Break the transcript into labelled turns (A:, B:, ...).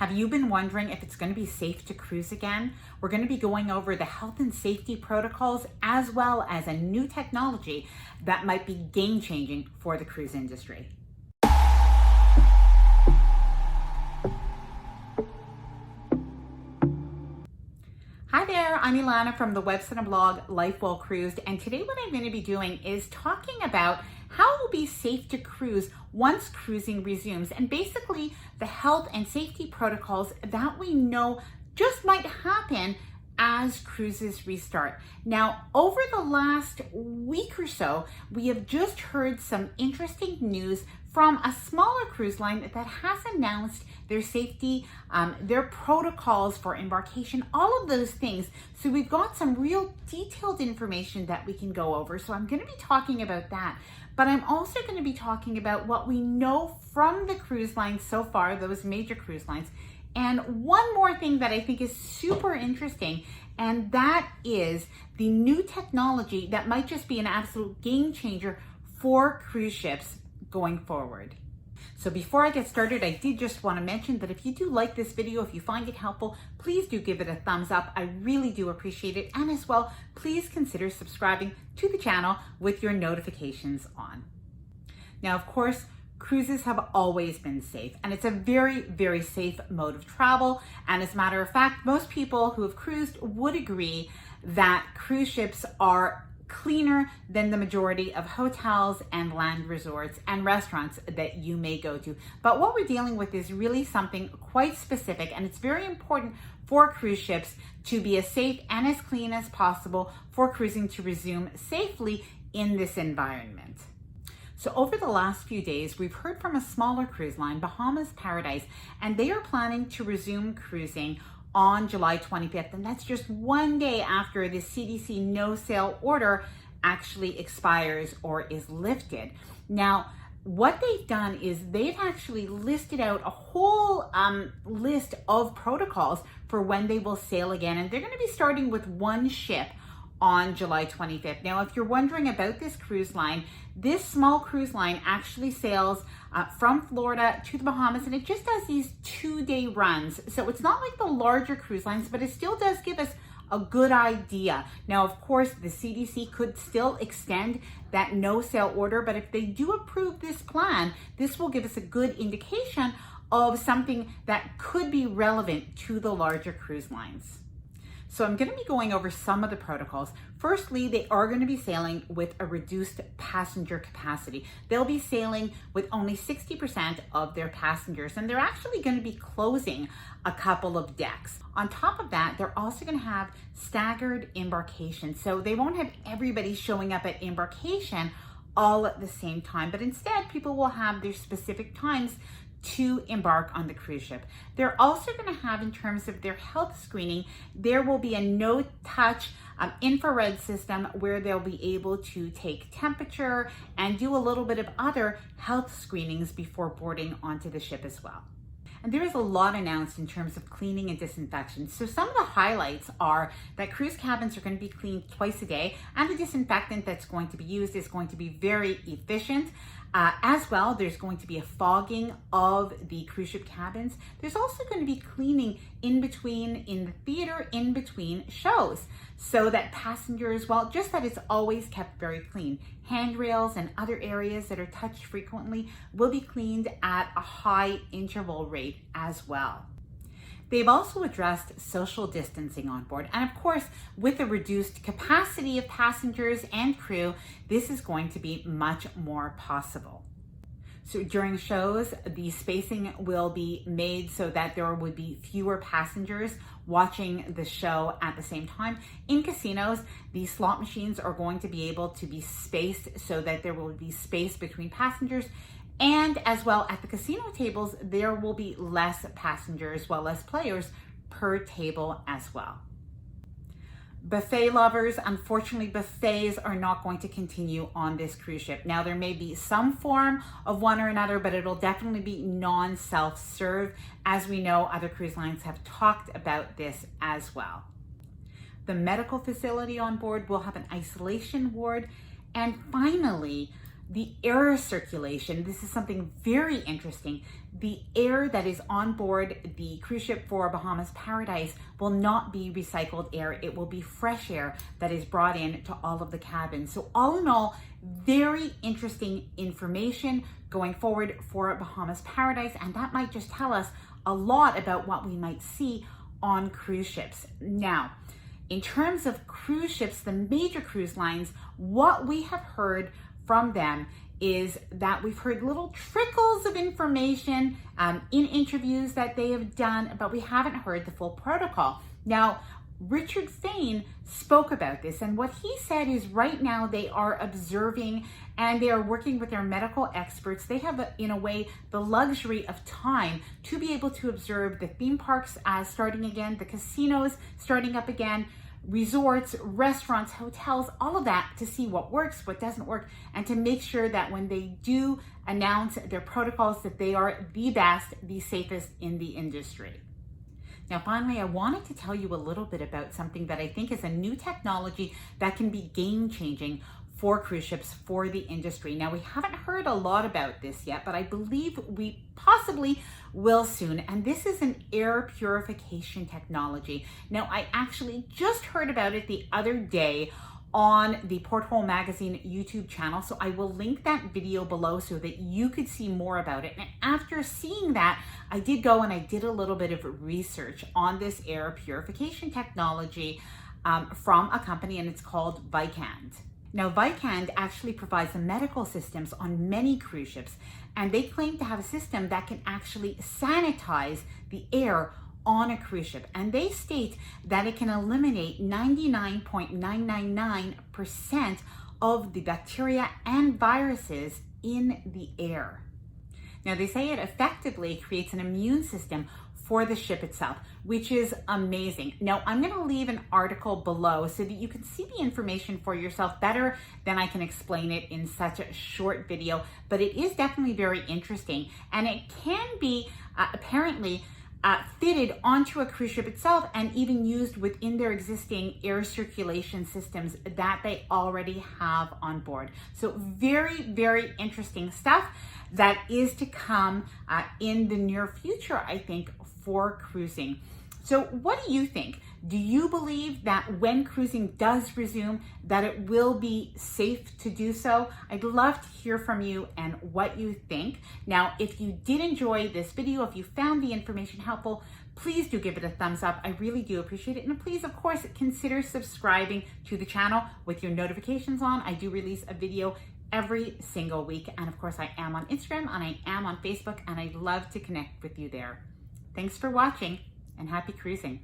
A: Have you been wondering if it's going to be safe to cruise again? We're going to be going over the health and safety protocols as well as a new technology that might be game-changing for the cruise industry. Hi there, I'm Ilana from the website and blog Life Well Cruised, and today what I'm going to be doing is talking about how it will be safe to cruise once cruising resumes, and basically the health and safety protocols that we know just might happen as cruises restart. Now, over the last week or so, we have just heard some interesting news from a smaller cruise line that has announced their safety, their protocols for embarkation, all of those things. So we've got some real detailed information that we can go over. So I'm going to be talking about that, but I'm also going to be talking about what we know from the cruise lines so far, those major cruise lines. And one more thing that I think is super interesting, and that is the new technology that might just be an absolute game changer for cruise ships going forward. So before I get started, I did just want to mention that if you do like this video, if you find it helpful, please do give it a thumbs up. I really do appreciate it. And as well, please consider subscribing to the channel with your notifications on. Now, of course, cruises have always been safe, and it's a very, very safe mode of travel. And as a matter of fact, most people who have cruised would agree that cruise ships are cleaner than the majority of hotels and land resorts and restaurants that you may go to. But what we're dealing with is really something quite specific, and it's very important for cruise ships to be as safe and as clean as possible for cruising to resume safely in this environment. So over the last few days, we've heard from a smaller cruise line, Bahamas Paradise, and they are planning to resume cruising on July 25th. And that's just one day after the CDC no sail order actually expires or is lifted. Now, what they've done is they've actually listed out a whole list of protocols for when they will sail again. And they're going to be starting with one ship on July 25th. Now, if you're wondering about this cruise line, this small cruise line actually sails from Florida to the Bahamas, and it just does these 2-day runs. So it's not like the larger cruise lines, but it still does give us a good idea. Now, of course, the CDC could still extend that no sail order, but if they do approve this plan, this will give us a good indication of something that could be relevant to the larger cruise lines. So I'm going to be going over some of the protocols. Firstly, they are going to be sailing with a reduced passenger capacity. They'll be sailing with only 60% of their passengers, and they're actually going to be closing a couple of decks. On top of that, they're also going to have staggered embarkation. So they won't have everybody showing up at embarkation all at the same time, but instead people will have their specific times to embark on the cruise ship. They're also going to have, in terms of their health screening, there will be a no-touch infrared system where they'll be able to take temperature and do a little bit of other health screenings before boarding onto the ship as well. And there is a lot announced in terms of cleaning and disinfection. So some of the highlights are that cruise cabins are going to be cleaned twice a day, and the disinfectant that's going to be used is going to be very efficient. As well, there's going to be a fogging of the cruise ship cabins. There's also going to be cleaning in the theater, in between shows, so that passengers, well, just that it's always kept very clean. Handrails and other areas that are touched frequently will be cleaned at a high interval rate as well. They've also addressed social distancing on board. And of course, with a reduced capacity of passengers and crew, this is going to be much more possible. So during shows, the spacing will be made so that there would be fewer passengers watching the show at the same time. In casinos, the slot machines are going to be able to be spaced so that there will be space between passengers. And as well, at the casino tables, there will be less passengers, well, less players per table as well. Buffet lovers, unfortunately, buffets are not going to continue on this cruise ship. Now, there may be some form of one or another, but it'll definitely be non-self-serve. As we know, other cruise lines have talked about this as well. The medical facility on board will have an isolation ward. And finally, The air circulation, this is something very interesting. The air that is on board the cruise ship for Bahamas Paradise will not be recycled air. It will be fresh air that is brought in to all of the cabins. So all in all, very interesting information going forward for Bahamas Paradise, and that might just tell us a lot about what we might see on cruise ships. Now, in terms of cruise ships, the major cruise lines, what we have heard from them is that we've heard little trickles of information in interviews that they have done, but we haven't heard the full protocol. Now, Richard Fain spoke about this, and what he said is right now they are observing and they are working with their medical experts. They have, in a way, the luxury of time to be able to observe the theme parks starting again, the casinos starting up again, resorts, restaurants, hotels, all of that, to see what works, what doesn't work, and to make sure that when they do announce their protocols that they are the best, the safest in the industry. Now, finally, I wanted to tell you a little bit about something that I think is a new technology that can be game-changing for cruise ships, for the industry. Now, we haven't heard a lot about this yet, but I believe we possibly will soon. And this is an air purification technology. Now, I actually just heard about it the other day on the Porthole Magazine YouTube channel. So I will link that video below so that you could see more about it. And after seeing that, I did go and I did a little bit of research on this air purification technology from a company, and it's called Vicand. Now, Vicand actually provides the medical systems on many cruise ships, and they claim to have a system that can actually sanitize the air on a cruise ship. And they state that it can eliminate 99.999% of the bacteria and viruses in the air. Now, they say it effectively creates an immune system for the ship itself, which is amazing. Now, I'm going to leave an article below so that you can see the information for yourself better than I can explain it in such a short video, but it is definitely very interesting, and it can be apparently fitted onto a cruise ship itself and even used within their existing air circulation systems that they already have on board. So very, very interesting stuff that is to come in the near future, I think, for cruising. So what do you think? Do you believe that when cruising does resume, that it will be safe to do so? I'd love to hear from you and what you think. Now, if you did enjoy this video, if you found the information helpful, please do give it a thumbs up. I really do appreciate it. And please, of course, consider subscribing to the channel with your notifications on. I do release a video every single week. And of course, I am on Instagram and I am on Facebook, and I'd love to connect with you there. Thanks for watching, and happy cruising.